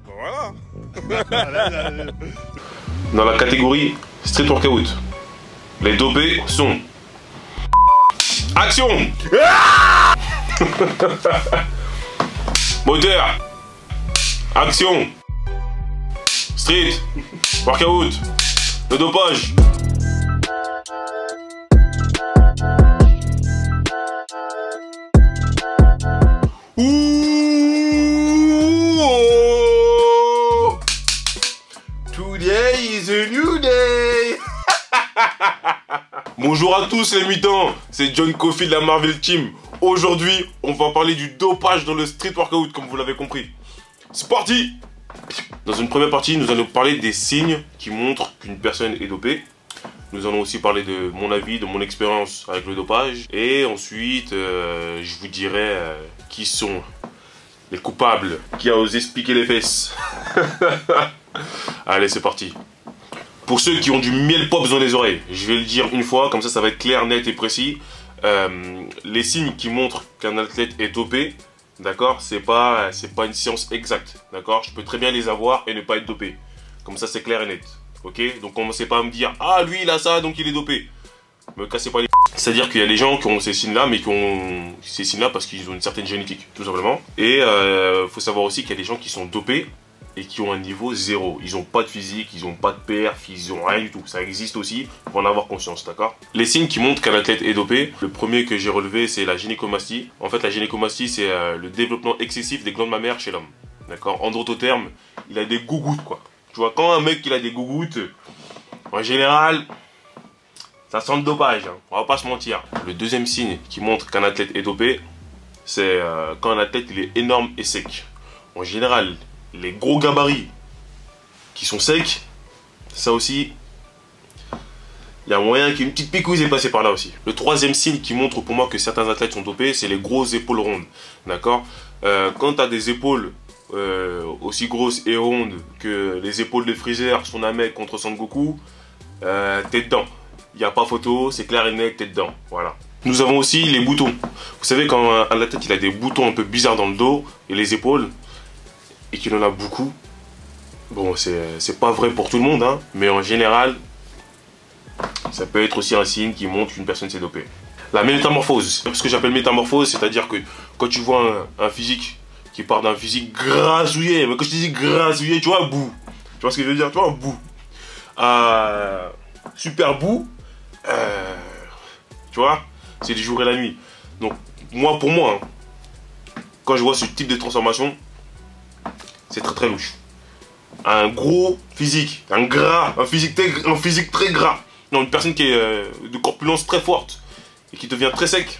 Voilà. Dans la catégorie street workout, les dopés sont... Action. Moteur. Action. Street workout. Le dopage. Today is a new day. Bonjour à tous les mutants, c'est John Coffey de la Marvel Team. Aujourd'hui, on va parler du dopage dans le street workout, comme vous l'avez compris. C'est parti. Dans une première partie, nous allons parler des signes qui montrent qu'une personne est dopée. Nous allons aussi parler de mon avis, de mon expérience avec le dopage. Et ensuite, je vous dirai qui sont les coupables, qui a osé se piquer les fesses. Allez, c'est parti. Pour ceux qui ont du miel pops dans les oreilles, je vais le dire une fois, comme ça va être clair, net et précis. Les signes qui montrent qu'un athlète est dopé, d'accord, c'est pas une science exacte, d'accord. Je peux très bien les avoir et ne pas être dopé. Comme ça, c'est clair et net. Ok, donc commencez pas à me dire ah lui il a ça donc il est dopé. Me cassez pas les... C'est-à-dire qu'il y a des gens qui ont ces signes-là, mais qui ont ces signes-là parce qu'ils ont une certaine génétique, tout simplement. Et faut savoir aussi qu'il y a des gens qui sont dopés et qui ont un niveau zéro. Ils n'ont pas de physique, ils n'ont pas de perf, ils n'ont rien du tout. Ça existe aussi, faut en avoir conscience, d'accord. Les signes qui montrent qu'un athlète est dopé, le premier que j'ai relevé, c'est la gynécomastie. En fait, la gynécomastie, c'est le développement excessif des glandes mammaires chez l'homme, d'accord. En d'autres termes, il a des gougouttes, quoi. Tu vois, quand un mec il a des gougouttes, en général, ça sent le dopage, hein. On va pas se mentir. Le deuxième signe qui montre qu'un athlète est dopé, c'est quand un athlète il est énorme et sec. En général, les gros gabarits qui sont secs, ça aussi, il y a moyen qu'une petite picouse est passée par là aussi. Le troisième signe qui montre pour moi que certains athlètes sont dopés, c'est les grosses épaules rondes, d'accord. Quand tu as des épaules aussi grosses et rondes que les épaules de Freezer, son Namek contre Son Goku, t'es dedans. Il n'y a pas photo, c'est clair et net, t'es dedans. Voilà. Nous avons aussi les boutons. Vous savez, quand un athlète il a des boutons un peu bizarres dans le dos et les épaules, et qu'il en a beaucoup, bon, c'est pas vrai pour tout le monde, hein, mais en général, ça peut être aussi un signe qui montre qu'une personne s'est dopée. La métamorphose. Ce que j'appelle métamorphose, c'est-à-dire que quand tu vois un physique qui part d'un physique grasouillé, mais quand je te dis grasouillé, tu vois, bout. Tu vois ce que je veux dire? Tu vois, bout. Super bout. Tu vois, c'est du jour et la nuit. Donc, pour moi, hein, quand je vois ce type de transformation, c'est très très louche. Un gros physique, un physique très gras. Non, une personne qui est de corpulence très forte et qui devient très sec.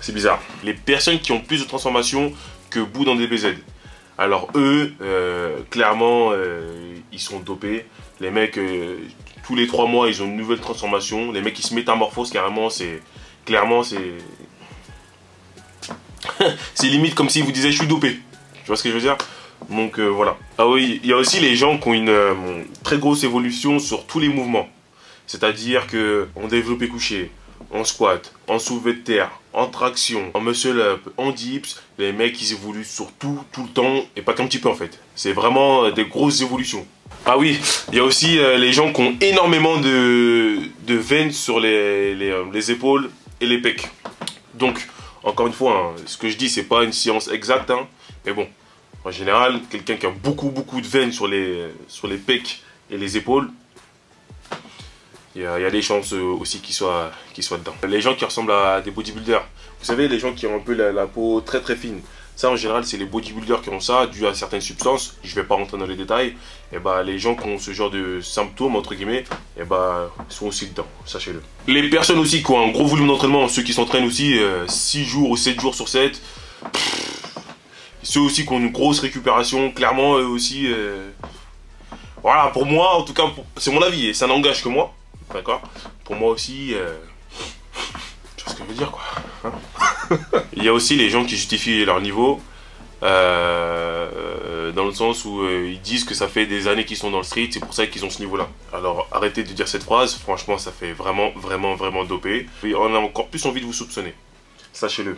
C'est bizarre. Les personnes qui ont plus de transformation que bout dans des BZ. Alors eux, clairement, ils sont dopés. Les mecs, tous les 3 mois, ils ont une nouvelle transformation. Les mecs, qui se métamorphosent carrément, c'est... Clairement, c'est... c'est limite comme s'ils vous disaient je suis dopé. Tu vois ce que je veux dire? Donc voilà. Ah oui, il y a aussi les gens qui ont une très grosse évolution sur tous les mouvements. C'est-à-dire que en développé couché, en squat, en soulevé de terre, en traction, en muscle up, en dips, les mecs ils évoluent sur tout le temps et pas qu'un petit peu en fait. C'est vraiment des grosses évolutions. Ah oui, il y a aussi les gens qui ont énormément de veines sur les épaules et les pecs. Donc, encore une fois, hein, ce que je dis, c'est pas une science exacte, hein, mais bon, en général, quelqu'un qui a beaucoup de veines sur les pecs et les épaules, il y a des chances aussi qu'il soit dedans. Les gens qui ressemblent à des bodybuilders, vous savez, les gens qui ont un peu la peau très fine, ça en général, c'est les bodybuilders qui ont ça, dû à certaines substances, je vais pas rentrer dans les détails, et bah les gens qui ont ce genre de symptômes, entre guillemets, et bah sont aussi dedans, sachez-le. Les personnes aussi qui ont un gros volume d'entraînement, ceux qui s'entraînent aussi 6 jours ou 7 jours sur 7, ceux aussi qui ont une grosse récupération, clairement eux aussi, voilà, pour moi, en tout cas, c'est mon avis, et ça n'engage que moi, d'accord. Pour moi aussi, tu vois ce que je veux dire, quoi, hein. Il y a aussi les gens qui justifient leur niveau Dans le sens où ils disent que ça fait des années qu'ils sont dans le street, c'est pour ça qu'ils ont ce niveau-là. Alors arrêtez de dire cette phrase, franchement ça fait vraiment, vraiment, vraiment dopé. Et on a encore plus envie de vous soupçonner, sachez-le.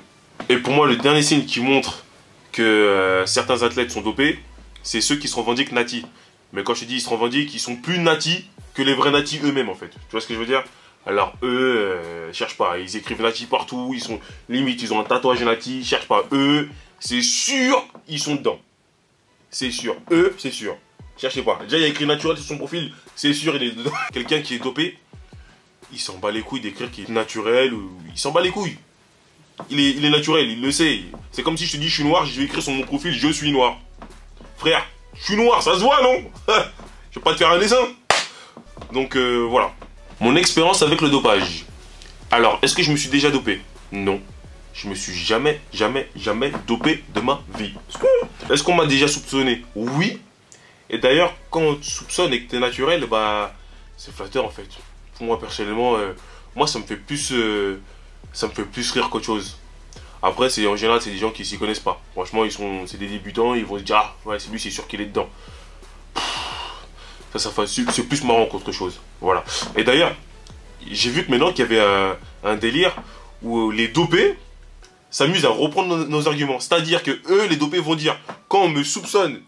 Et pour moi, le dernier signe qui montre que certains athlètes sont dopés, c'est ceux qui se revendiquent nati. Mais quand je dis ils se revendiquent, ils sont plus nati que les vrais nati eux-mêmes en fait. Tu vois ce que je veux dire? Alors eux, cherchent pas, ils écrivent nati partout, ils sont limite, ils ont un tatouage nati, cherchent pas. Eux, c'est sûr, ils sont dedans. C'est sûr, eux, c'est sûr. Cherchez pas. Déjà, il y a écrit naturel sur son profil, c'est sûr, il est dedans. Quelqu'un qui est dopé, il s'en bat les couilles d'écrire qu'il est naturel, ou il s'en bat les couilles. Il est naturel, il le sait. C'est comme si je te dis je suis noir, je vais écrire sur mon profil je suis noir. Frère, je suis noir, ça se voit non? Je vais pas te faire un dessin. Donc voilà. Mon expérience avec le dopage. Alors, est-ce que je me suis déjà dopé? Non. Je me suis jamais dopé de ma vie. Est-ce qu'on m'a déjà soupçonné? Oui. Et d'ailleurs, quand on te soupçonne et que t'es naturel, bah, c'est flatteur en fait. Pour moi personnellement, moi ça me fait plus rire qu'autre chose. Après, en général, c'est des gens qui s'y connaissent pas. Franchement, c'est des débutants, ils vont se dire ah ouais, c'est lui, c'est sûr qu'il est dedans. C'est plus marrant qu'autre chose. Voilà. Et d'ailleurs, j'ai vu que maintenant qu'il y avait un délire où les dopés s'amusent à reprendre nos arguments. C'est-à-dire que eux, les dopés, vont dire quand on me soupçonne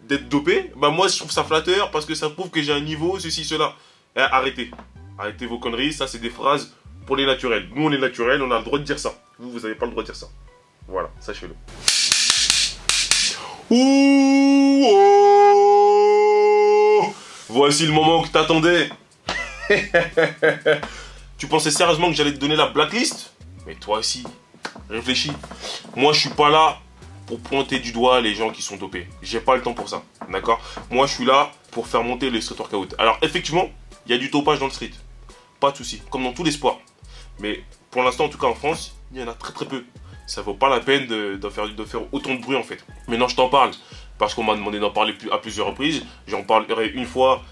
d'être dopé, bah moi je trouve ça flatteur parce que ça prouve que j'ai un niveau, ceci, cela. Eh, arrêtez. Arrêtez vos conneries, ça c'est des phrases pour les naturels. Nous on est naturels, on a le droit de dire ça. Vous n'avez pas le droit de dire ça. Voilà, sachez-le. Ouh, oh, voici le moment que t'attendais. Tu pensais sérieusement que j'allais te donner la blacklist? Mais toi aussi, réfléchis. Moi je suis pas là pour pointer du doigt les gens qui sont dopés. J'ai pas le temps pour ça, d'accord? Moi je suis là pour faire monter le street workout. Alors effectivement, il y a du dopage dans le street. Pas de souci, comme dans tous les sports. Mais pour l'instant, en tout cas en France, il y en a très peu. Ça vaut pas la peine de faire autant de bruit en fait. Maintenant je t'en parle, parce qu'on m'a demandé d'en parler à plusieurs reprises. J'en parlerai une fois.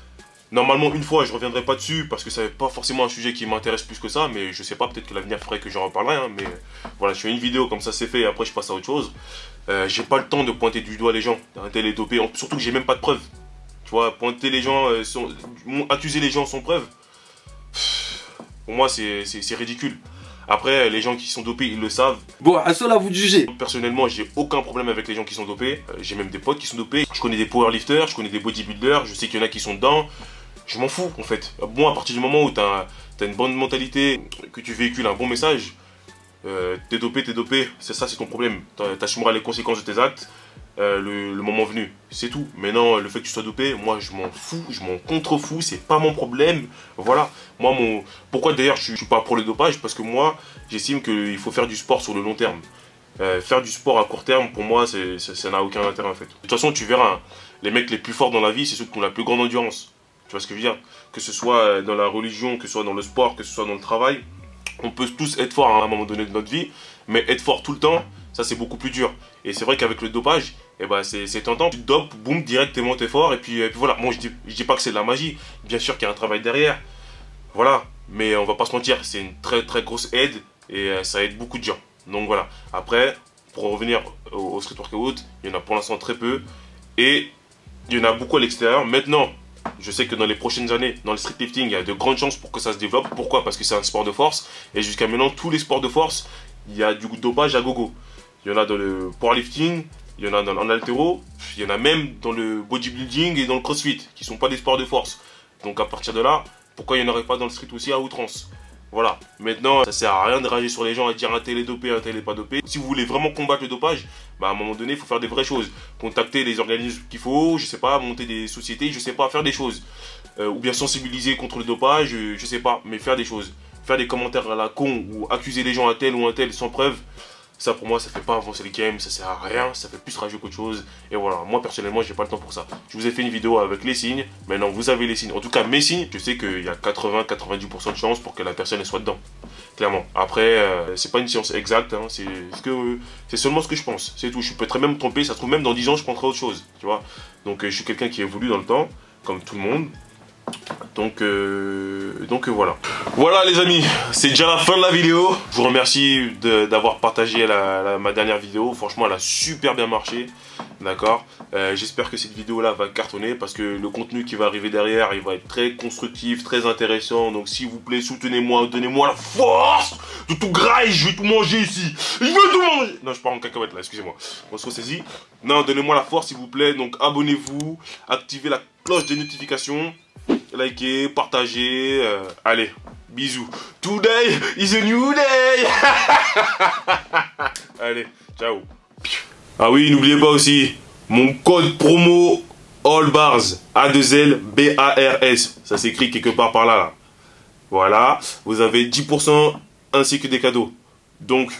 Normalement une fois, je reviendrai pas dessus, parce que ça n'est pas forcément un sujet qui m'intéresse plus que ça. Mais je sais pas, peut-être que l'avenir ferait que j'en reparlerai. Hein, mais voilà, je fais une vidéo comme ça c'est fait, et après je passe à autre chose. J'ai pas le temps de pointer du doigt les gens, un tel est dopé, surtout que j'ai même pas de preuves. Tu vois, pointer les gens, accuser les gens sans preuve, pour moi c'est ridicule. Après, les gens qui sont dopés, ils le savent. Bon, à cela vous de juger. Personnellement, j'ai aucun problème avec les gens qui sont dopés. J'ai même des potes qui sont dopés. Je connais des powerlifters, je connais des bodybuilders, je sais qu'il y en a qui sont dedans. Je m'en fous en fait. Bon, à partir du moment où t'as une bonne mentalité, que tu véhicules un bon message, t'es dopé, c'est ça, c'est ton problème. T'assumeras les conséquences de tes actes le moment venu, c'est tout. Maintenant, le fait que tu sois dopé, moi je m'en fous, je m'en contrefous, c'est pas mon problème. Voilà. Moi, pourquoi d'ailleurs je suis pas pour le dopage? Parce que moi, j'estime qu'il faut faire du sport sur le long terme. Faire du sport à court terme, pour moi, ça n'a aucun intérêt en fait. De toute façon, tu verras, hein, les mecs les plus forts dans la vie, c'est ceux qui ont la plus grande endurance. Tu vois ce que je veux dire? Que ce soit dans la religion, que ce soit dans le sport, que ce soit dans le travail, on peut tous être forts à un moment donné de notre vie, mais être fort tout le temps, ça c'est beaucoup plus dur. Et c'est vrai qu'avec le dopage, eh ben c'est tentant. Tu te dopes, boum, directement t'es fort, et puis voilà. Moi je dis pas que c'est de la magie, bien sûr qu'il y a un travail derrière, voilà. Mais on va pas se mentir, c'est une très grosse aide, et ça aide beaucoup de gens. Donc voilà. Après, pour revenir au street workout, il y en a pour l'instant très peu, et il y en a beaucoup à l'extérieur. Maintenant, je sais que dans les prochaines années, dans le street lifting, il y a de grandes chances pour que ça se développe. Pourquoi? Parce que c'est un sport de force. Et jusqu'à maintenant, tous les sports de force, il y a du dopage à gogo. Il y en a dans le powerlifting, il y en a en haltéro, il y en a même dans le bodybuilding et dans le crossfit, qui ne sont pas des sports de force. Donc à partir de là, pourquoi il n'y en aurait pas dans le street aussi à outrance? Voilà. Maintenant, ça sert à rien de rager sur les gens et dire un tel est dopé, un tel est pas dopé. Si vous voulez vraiment combattre le dopage, bah à un moment donné, il faut faire des vraies choses. Contacter les organismes qu'il faut, je sais pas, monter des sociétés, je sais pas, faire des choses. Ou bien sensibiliser contre le dopage, je sais pas, mais faire des choses. Faire des commentaires à la con ou accuser les gens un tel ou un tel sans preuve, ça pour moi ça fait pas avancer le game, ça sert à rien, ça fait plus rager qu'autre chose. Et voilà, moi personnellement j'ai pas le temps pour ça. Je vous ai fait une vidéo avec les signes, maintenant vous avez les signes. En tout cas mes signes, je sais qu'il y a 80-90% de chances pour que la personne elle soit dedans. Clairement. Après, c'est pas une science exacte, hein, c'est seulement ce que je pense, c'est tout. Je peux très même me tromper, ça se trouve même dans 10 ans je prendrai autre chose, tu vois. Donc je suis quelqu'un qui évolue dans le temps, comme tout le monde. Donc voilà. Voilà les amis, c'est déjà la fin de la vidéo. Je vous remercie d'avoir partagé ma dernière vidéo. Franchement, elle a super bien marché. D'accord. J'espère que cette vidéo là va cartonner parce que le contenu qui va arriver derrière, il va être très constructif, très intéressant. Donc s'il vous plaît, soutenez-moi, donnez-moi la force de tout grailler. Je vais tout manger ici. Je veux tout manger. Non, je pars en cacahuète là, excusez-moi. On se ressaisit. Non, donnez-moi la force s'il vous plaît. Donc abonnez-vous, activez la cloche des notifications. Likez, partagez, allez, bisous. Today is a new day. Allez, ciao. Ah oui, n'oubliez pas aussi, mon code promo ALLBARS, A2L-B-A-R-S. Ça s'écrit quelque part par là. Voilà, vous avez 10% ainsi que des cadeaux. Donc,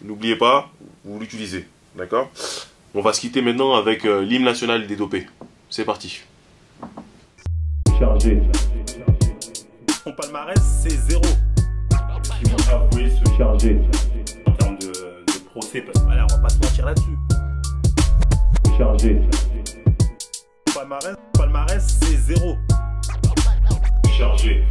n'oubliez pas, vous l'utilisez. D'accord? On va se quitter maintenant avec l'hymne national des dopés. C'est parti. Chargé. Son palmarès, c'est 0. Ils vont avouer se charger. En termes de procès, parce que voilà, on va pas se mentir là-dessus. Chargé. Palmarès, c'est 0. Chargé.